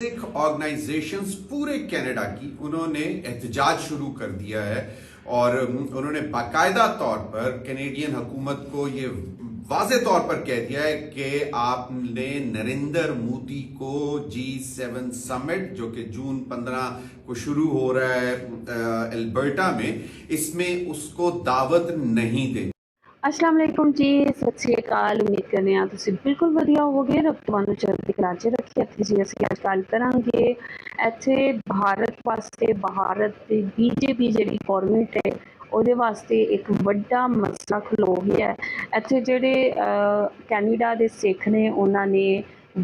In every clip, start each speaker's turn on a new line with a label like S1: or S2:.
S1: Sikh organisations पूरे Canada की उन्होंने एहतजाज शुरू कर दिया है और उन्होंने बाकायदा तौर पर कैनेडियन हुकूमत को ये वाज़े तौर पर कह दिया है कि आपने नरेंद्र मोदी को G7 समिट जो कि जून 15 को शुरू हो रहा है एल्बर्टा में, इसमें उसको दावत नहीं देनी।
S2: अस्सलाम वालेकुम जी, सत श्री अकाल। उम्मीद करने हैं ਤੁਸੀਂ ਬਿਲਕੁਲ ਵਧੀਆ ਹੋਵੋਗੇ। ਰੱਬ ਤੁਹਾਨੂੰ ਚੜ੍ਹਦੀ ਕਲਾ 'ਚ ਰੱਖੇ। ਇੱਥੇ ਜੀ ਅਸੀਂ ਅੱਜ ਗੱਲ ਕਰਾਂਗੇ ਇੱਥੇ ਭਾਰਤ ਵਾਸਤੇ, ਭਾਰਤ ਦੀ BJP ਜਿਹੜੀ ਗੌਰਮੈਂਟ ਹੈ ਉਹਦੇ ਵਾਸਤੇ ਇੱਕ ਵੱਡਾ ਮਸਲਾ ਖਲੋ ਗਿਆ ਹੈ। ਇੱਥੇ ਜਿਹੜੇ ਕੈਨੇਡਾ ਦੇ ਸਿੱਖ ਨੇ ਉਹਨਾਂ ਨੇ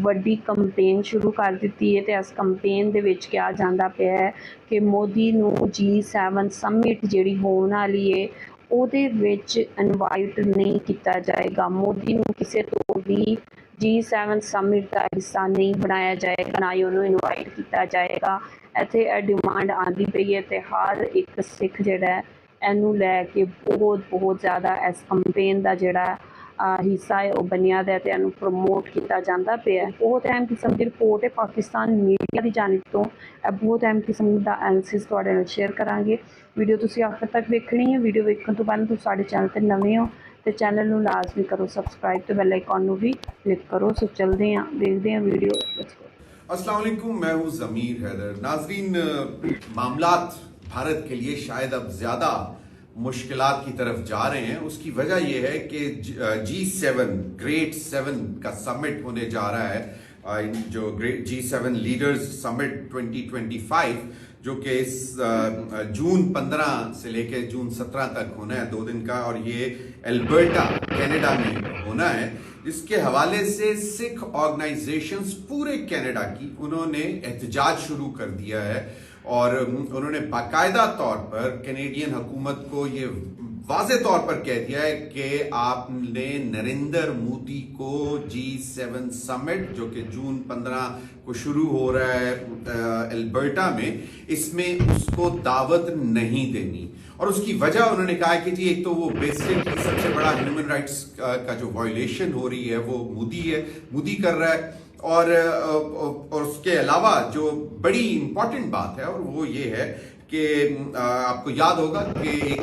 S2: ਵੱਡੀ ਕੰਪੇਨ ਸ਼ੁਰੂ ਕਰ ਦਿੱਤੀ ਹੈ ਤੇ ਇਸ ਕੰਪੇਨ ਦੇ ਵਿੱਚ ਕਿਹਾ ਜਾਂਦਾ ਪਿਆ ਹੈ ਕਿ ਮੋਦੀ ਨੂੰ G7 ਸਮਿਟ ਜਿਹੜੀ ਹੋਣ ਵਾਲੀ ਹੈ ਉਹਦੇ ਵਿੱਚ ਇਨਵਾਈਟ ਨਹੀਂ ਕੀਤਾ ਜਾਏਗਾ। ਮੋਦੀ ਨੂੰ ਕਿਸੇ ਤੋਂ ਵੀ G7 ਸਮਿਟ ਦਾ ਹਿੱਸਾ ਨਹੀਂ ਬਣਾਇਆ ਜਾਏਗਾ, ਨਾ ਹੀ ਉਹਨੂੰ ਇਨਵਾਈਟ ਕੀਤਾ ਜਾਏਗਾ। ਇੱਥੇ ਇਹ ਡਿਮਾਂਡ ਆਉਂਦੀ ਪਈ ਹੈ ਤੇ ਹਰ ਇੱਕ ਸਿੱਖ ਜਿਹੜਾ ਇਹਨੂੰ ਲੈ ਕੇ ਬਹੁਤ ਜ਼ਿਆਦਾ ਇਸ ਕੰਪੇਨ ਦਾ ਜਿਹੜਾ ਹਿੱਸਾ ਹੈ ਉਹ ਬਣਿਆ ਦਾ ਤੇ ਇਹਨੂੰ ਪ੍ਰਮੋਟ ਕੀਤਾ ਜਾਂਦਾ ਪਿਆ। ਬਹੁਤ ਅਹਿਮ ਕਿਸਮ ਦੀ ਰਿਪੋਰਟ ਹੈ ਪਾਕਿਸਤਾਨ ਮੀਡੀਆ ਦੀ ਜਾਣਬ ਤੋਂ। ਇਹ ਬਹੁਤ ਅਹਿਮ ਕਿਸਮ ਦਾ ਐਨਾਲਿਸਿਸ ਤੁਹਾਡੇ ਨਾਲ ਸ਼ੇਅਰ ਕਰਾਂਗੇ। ਵੀਡੀਓ ਤੁਸੀਂ ਆਖਰ ਤੱਕ ਵੇਖਣੀ ਹੈ। ਵੀਡੀਓ ਵੇਖਣ ਤੋਂ ਪਹਿਲਾਂ ਤੁਸੀਂ ਸਾਡੇ ਚੈਨਲ 'ਤੇ ਨਵੇਂ ਹੋ ਤੇ ਚੈਨਲ ਨੂੰ ਲਾਜ਼ਮੀ ਕਰੋ ਸਬਸਕ੍ਰਾइब ਤੇ बेल आइकॉन ਨੂੰ भी क्लिक करो। सो चलते हैं, देखते हैं वीडियो।
S1: अस्सलाम वालेकुम, मैं हूँ ज़मीर हैदर। नाज़रीन, मामलात भारत के लिए शायद अब ज़्यादा मुश्किलात की तरफ जा रहे हैं। उसकी वजह यह है कि G7 ग्रेट 7 का समिट होने जा रहा है, जो ग्रेट G7 लीडर्स समिट 2025 जो कि इस जून 15 से लेकर जून 17 तक होना है, 2 दिन का, और ये एल्बर्टा कनाडा में होना है। इसके हवाले से सिख ऑर्गेनाइजेशंस पूरे कनाडा की उन्होंने एहतजाज शुरू कर दिया है और उन्होंने बाकायदा तौर पर कैनेडियन हुकूमत को ये वाज़े तौर पर कह दिया है कि आपने नरेंद्र मोदी को G7 समिट जो कि जून 15 को शुरू हो रहा है एल्बर्टा में, इसमें उसको दावत नहीं देनी। और उसकी वजह उन्होंने कहा है कि जी एक तो वो बेसिकली सबसे बड़ा ह्यूमन राइट्स का जो वायलेशन हो रही है वो मोदी कर रहा है, और उसके अलावा जो बड़ी इंपॉर्टेंट बात है और वो ये है कि आपको याद होगा कि एक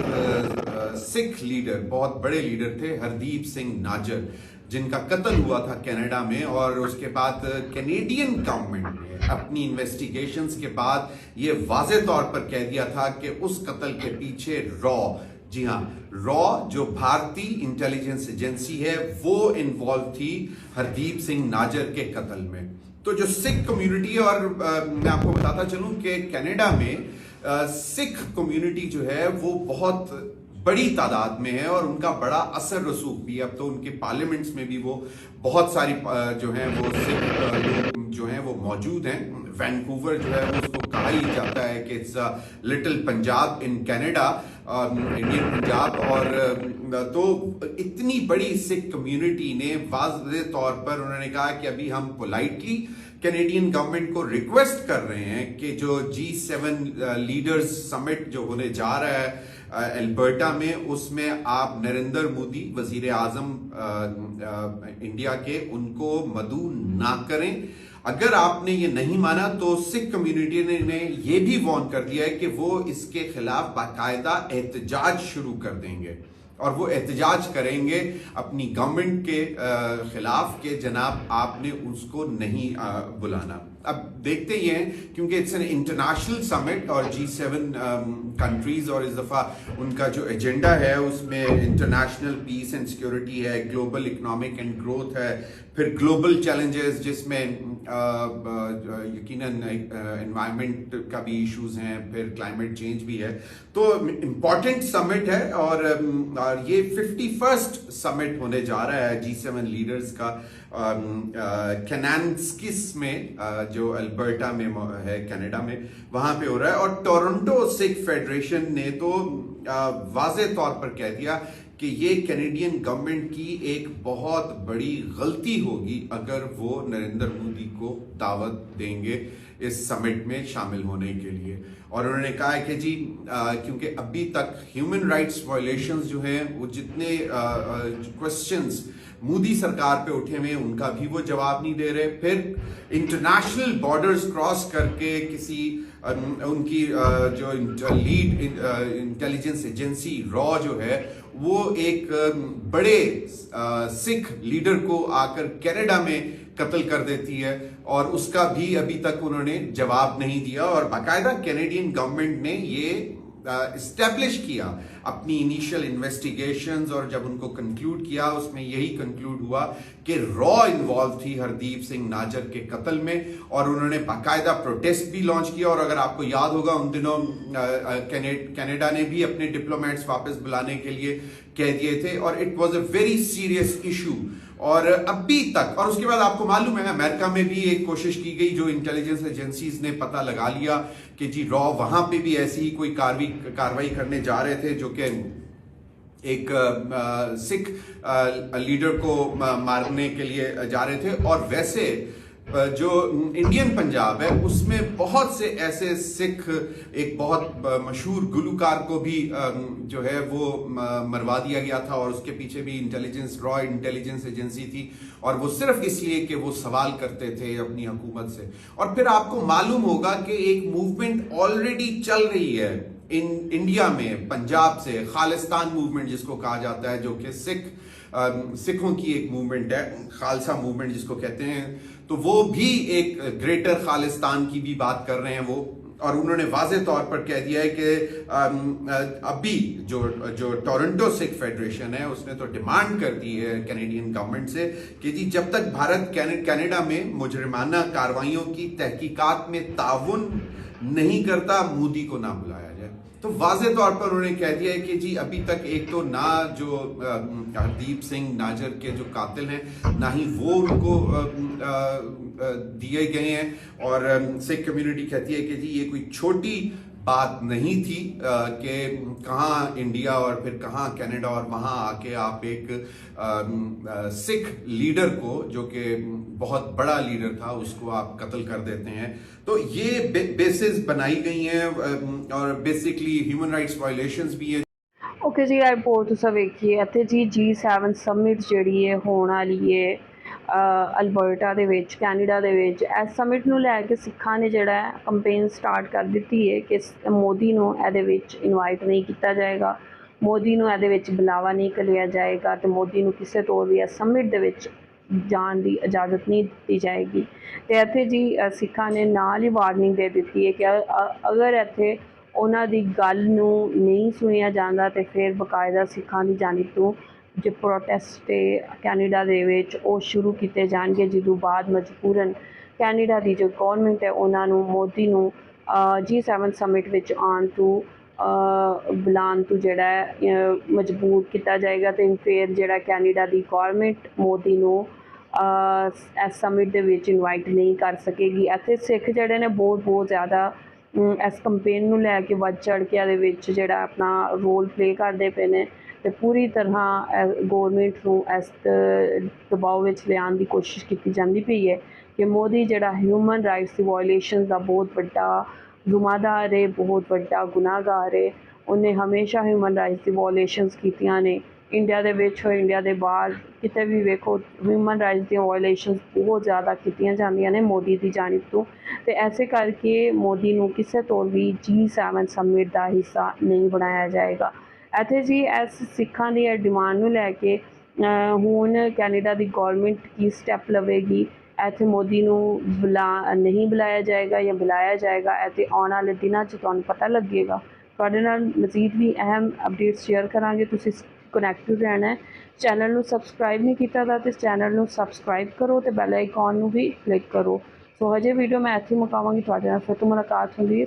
S1: सिख लीडर, बहुत बड़े लीडर थे, हरदीप सिंह नाजर, जिनका कत्ल हुआ था कनाडा में, और उसके बाद कैनेडियन गवर्नमेंट ने अपनी इन्वेस्टिगेशंस के बाद ये वाज़े तौर पर कह दिया था कि उस कत्ल के पीछे जी हाँ, जो भारतीय इंटेलिजेंस एजेंसी है वो इन्वॉल्व थी हरदीप सिंह नाजर के कत्ल में। तो जो सिख कम्युनिटी, और मैं आपको बताता चलूं कि कनाडा में सिख कम्युनिटी जो है वो बहुत बड़ी तादाद में है और उनका बड़ा असर रसूख भी है। अब तो उनके पार्लियामेंट्स में भी वो बहुत सारी जो हैं वो सिख लोग जो हैं वो मौजूद हैं। वैंकूवर जो है वो उसको कहा ही जाता है कि it's little Punjab in Canada, Indian Punjab. और तो इतनी बड़ी सिख कम्युनिटी ने वाज़े तौर पर उन्होंने कहा कि अभी हम पोलाइटली कैनेडियन गवर्नमेंट को रिक्वेस्ट कर रहे हैं कि जो G7 लीडर्स समिट जो होने जा रहा है एल्बर्टा में, उसमें आप नरेंद्र मोदी वजीर आजम इंडिया के, उनको मदऊ ना करें। अगर आपने ये नहीं माना तो सिख कम्युनिटी ने ये भी वार्न कर दिया है कि वो इसके खिलाफ बाकायदा एहतजाज शुरू कर देंगे और वो एहतजाज करेंगे अपनी गवर्नमेंट के खिलाफ कि जनाब आपने उसको नहीं बुलाना। अब देखते ही हैं क्योंकि इट्स एन इंटरनेशनल समिट और G7 कंट्रीज, और इस दफ़ा उनका जो एजेंडा है उसमें इंटरनेशनल पीस एंड सिक्योरिटी है, ग्लोबल इकोनॉमिक एंड ग्रोथ है, फिर ग्लोबल चैलेंजेस जिसमें यकीनन एनवायरनमेंट का भी इश्यूज हैं, फिर क्लाइमेट चेंज भी है। तो इम्पॉर्टेंट समिट है और ये 51st समिट होने जा रहा है G7 लीडर्स का कैनानस्किस में, जो अल्बर्टा में है कनाडा में, वहां पे हो रहा है। और टोरंटो सिख फेडरेशन ने तो वाज़े तौर पर कह दिया कि ये कैनेडियन गवर्नमेंट की एक बहुत बड़ी गलती होगी अगर वो नरेंद्र मोदी को दावत देंगे इस समिट में शामिल होने के लिए। और उन्होंने कहा है कि जी क्योंकि अभी तक ह्यूमन राइट्स वायलेशंस जो हैं वो जितने क्वेश्चंस मोदी सरकार पे उठे हुए हैं, उनका भी वो जवाब नहीं दे रहे। फिर इंटरनेशनल बॉर्डर्स क्रॉस करके किसी उनकी जो लीड इंटेलिजेंस एजेंसी रॉ जो है वो एक बड़े सिख लीडर को आकर कनाडा में कत्ल कर देती है, और उसका भी अभी तक उन्होंने जवाब नहीं दिया। और बाकायदा कैनेडियन गवर्नमेंट ने ये इस्टेब्लिश किया अपनी इनिशियल इन्वेस्टिगेशंस, और जब उनको कंक्लूड किया उसमें यही कंक्लूड हुआ कि रॉ इन्वॉल्व थी हरदीप सिंह नाजर के कत्ल में, और उन्होंने बाकायदा प्रोटेस्ट भी लॉन्च किया। और अगर आपको याद होगा उन दिनों कनाडा ने भी अपने डिप्लोमेट्स वापस बुलाने के लिए कह दिए थे, और it was a very serious issue. और अभी तक, और उसके बाद आपको मालूम है अमेरिका में भी एक कोशिश की गई, जो इंटेलिजेंस एजेंसीज ने पता लगा लिया कि जी रॉ वहां पे भी ऐसी ही कोई कार्रवाई करने जा रहे थे, जो कि एक सिख लीडर को मारने के लिए जा रहे थे। और वैसे जो इंडियन पंजाब है उसमें बहुत से ऐसे सिख, एक बहुत मशहूर गुलूकार को भी जो है वो मरवा दिया गया था, और उसके पीछे भी रॉ इंटेलिजेंस एजेंसी थी, और वो सिर्फ इसलिए कि वो सवाल करते थे अपनी हुकूमत से। और फिर आपको मालूम होगा कि एक मूवमेंट ऑलरेडी चल रही है इंडिया में, पंजाब से खालिस्तान मूवमेंट जिसको कहा जाता है, जो कि सिखों की एक मूवमेंट है, खालसा मूवमेंट जिसको कहते हैं। तो वो भी एक ग्रेटर खालिस्तान की भी बात कर रहे हैं वो, और उन्होंने वाज़े तौर पर कह दिया है कि अभी जो टोरंटो सिख फेडरेशन है उसने तो डिमांड कर दी है कैनेडियन गवर्नमेंट से कि जी जब तक भारत कनाडा में मुजरिमाना कार्रवाइयों की तहकीकात में ताउन नहीं करता, मोदी को ना बुलाया जाए। तो वाज़े तौर पर उन्होंने कह दिया है कि जी अभी तक एक तो ना जो हरदीप सिंह नाजर के जो कातिल हैं, ना ही वो उनको दिए गए हैं, और सिख कम्युनिटी कहती है कि जी ये कोई छोटी बात नहीं थी कि कहाँ इंडिया और फिर कहाँ कनाडा, और वहाँ आके आप एक सिख लीडर को, जो कि बहुत बड़ा लीडर था, उसको आप कत्ल कर देते हैं। तो ये बेसिस बनाई गई हैं, और बेसिकली ह्यूमन राइट्स वायलेशंस भी हैं।
S2: ओके जी, आई रिपोर्ट तुसा वेखिए इत्थे जी G7 समिट ਜਿਹੜੀ ਹੈ ਹੋਣ ਵਾਲੀ ਹੈ ਅਲਬਰਟਾ ਦੇ ਵਿੱਚ, ਕੈਨੇਡਾ ਦੇ ਵਿੱਚ। ਇਸ ਸਮਿਟ ਨੂੰ ਲੈ ਕੇ ਸਿੱਖਾਂ ਨੇ ਜਿਹੜਾ ਕੰਪੇਨ ਸਟਾਰਟ ਕਰ ਦਿੱਤੀ ਹੈ ਕਿ ਮੋਦੀ ਨੂੰ ਇਹਦੇ ਵਿੱਚ ਇਨਵਾਈਟ ਨਹੀਂ ਕੀਤਾ ਜਾਏਗਾ, ਮੋਦੀ ਨੂੰ ਇਹਦੇ ਵਿੱਚ ਬੁਲਾਵਾ ਨਹੀਂ ਕਰਿਆ ਜਾਏਗਾ, ਤੇ ਮੋਦੀ ਨੂੰ ਕਿਸੇ ਤੌਰ ਵੀ ਇਸ ਸਮਿਟ ਦੇ ਵਿੱਚ ਜਾਣ ਦੀ ਇਜਾਜ਼ਤ ਨਹੀਂ ਦਿੱਤੀ ਜਾਏਗੀ। ਤੇ ਇੱਥੇ ਜੀ ਸਿੱਖਾਂ ਨੇ ਨਾਲ ਹੀ ਵਾਰਨਿੰਗ ਦੇ ਦਿੱਤੀ ਹੈ ਕਿ ਅਗਰ ਇੱਥੇ ਉਹਨਾਂ ਦੀ ਗੱਲ ਨੂੰ ਨਹੀਂ ਸੁਣਿਆ ਜਾਂਦਾ ਤੇ ਫਿਰ ਬਕਾਇਦਾ ਸਿੱਖਾਂ ਦੀ ਜਾਨਿਬ ਤੋਂ ਜੋ ਪ੍ਰੋਟੈਸਟ ਕੈਨੇਡਾ ਦੇ ਵਿੱਚ ਉਹ ਸ਼ੁਰੂ ਕੀਤੇ ਜਾਣਗੇ, ਜਦੋਂ ਬਾਅਦ ਮਜਬੂਰਨ ਕੈਨੇਡਾ ਦੀ ਜੋ ਗੌਰਮੈਂਟ ਹੈ ਉਹਨਾਂ ਨੂੰ ਮੋਦੀ ਨੂੰ G7 ਸਮਿਟ ਵਿੱਚ ਆਉਣ ਤੋਂ ਬੁਲਾਉਣ ਤੋਂ ਜਿਹੜਾ ਮਜਬੂਰ ਕੀਤਾ ਜਾਏਗਾ। ਤੇ ਫਿਰ ਜਿਹੜਾ ਕੈਨੇਡਾ ਦੀ ਗੌਰਮੈਂਟ ਮੋਦੀ ਨੂੰ ਇਸ ਸਮਿਟ ਦੇ ਵਿੱਚ ਇਨਵਾਈਟ ਨਹੀਂ ਕਰ ਸਕੇਗੀ। ਇੱਥੇ ਸਿੱਖ ਜਿਹੜੇ ਨੇ ਬਹੁਤ ਜ਼ਿਆਦਾ ਇਸ ਕੰਪੇਨ ਨੂੰ ਲੈ ਕੇ ਵੱਧ ਚੜ੍ਹ ਕੇ ਇਹਦੇ ਵਿੱਚ ਜਿਹੜਾ ਆਪਣਾ ਰੋਲ ਪਲੇ ਕਰਦੇ ਪਏ ਨੇ, ਤੇ ਪੂਰੀ ਤਰ੍ਹਾਂ ਗੌਰਮੈਂਟ ਨੂੰ ਇਸ ਦਬਾਅ ਵਿੱਚ ਲਿਆਉਣ ਦੀ ਕੋਸ਼ਿਸ਼ ਕੀਤੀ ਜਾਂਦੀ ਪਈ ਹੈ ਕਿ ਮੋਦੀ ਜਿਹੜਾ ਹਿਊਮਨ ਰਾਈਟਸ ਦੀ ਵਾਇਲੇਸ਼ਨ ਦਾ ਬਹੁਤ ਵੱਡਾ ਜ਼ਿੰਮੇਦਾਰ ਹੈ, ਬਹੁਤ ਵੱਡਾ ਗੁਨਾਹਗਾਰ ਹੈ। ਉਹਨੇ ਹਮੇਸ਼ਾ ਹਿਊਮਨ ਰਾਈਟਸ ਦੀ ਵਾਇਲੇਸ਼ਨਸ ਕੀਤੀਆਂ ਨੇ, ਇੰਡੀਆ ਦੇ ਵਿੱਚ ਹੋਏ ਇੰਡੀਆ ਦੇ ਬਾਹਰ ਕਿਤੇ ਵੀ ਵੇਖੋ ਹਿਊਮਨ ਰਾਈਟਸ ਦੀਆਂ ਵਾਇਲੇਸ਼ਨਸ ਬਹੁਤ ਜ਼ਿਆਦਾ ਕੀਤੀਆਂ ਜਾਂਦੀਆਂ ਨੇ ਮੋਦੀ ਦੀ ਜਾਨਿਬ ਤੋਂ। ਤੇ ਐਸੇ ਕਰਕੇ ਮੋਦੀ ਨੂੰ ਕਿਸੇ ਤੌਰ ਵੀ G7 ਸਮਿਟ ਦਾ ਹਿੱਸਾ ਨਹੀਂ ਬਣਾਇਆ ਜਾਏਗਾ। ਇੱਥੇ ਜੀ ਇਸ ਸਿੱਖਾਂ ਦੀ ਡਿਮਾਂਡ ਨੂੰ ਲੈ ਕੇ ਹੁਣ ਕੈਨੇਡਾ ਦੀ ਗੌਰਮੈਂਟ ਕੀ ਸਟੈਪ ਲਵੇਗੀ, ਇੱਥੇ ਮੋਦੀ ਨੂੰ ਨਹੀਂ ਬੁਲਾਇਆ ਜਾਏਗਾ ਜਾਂ ਬੁਲਾਇਆ ਜਾਏਗਾ, ਅਤੇ ਆਉਣ ਵਾਲੇ ਦਿਨਾਂ 'ਚ ਤੁਹਾਨੂੰ ਪਤਾ ਲੱਗੇਗਾ। ਤੁਹਾਡੇ ਨਾਲ ਮਜ਼ੀਦ ਵੀ ਅਹਿਮ ਅਪਡੇਟ ਸ਼ੇਅਰ ਕਰਾਂਗੇ। ਤੁਸੀਂ ਕਨੈਕਟਡ ਰਹਿਣਾ ਹੈ। ਚੈਨਲ ਨੂੰ ਸਬਸਕ੍ਰਾਈਬ ਨਹੀਂ ਕੀਤਾ ਤਾਂ ਇਸ ਚੈਨਲ ਨੂੰ ਸਬਸਕ੍ਰਾਈਬ ਕਰੋ ਤੇ ਬੈਲ ਆਈਕਨ ਨੂੰ ਵੀ ਕਲਿੱਕ ਕਰੋ। ਸੋ ਹਜੇ ਵੀਡੀਓ ਮੈਂ ਇੱਥੇ ਮੁਕਾਵਾਂਗੀ, ਤੁਹਾਡੇ ਨਾਲ ਫਿਰ ਤੋਂ ਮੁਲਾਕਾਤ ਹੁੰਦੀ ਹੈ।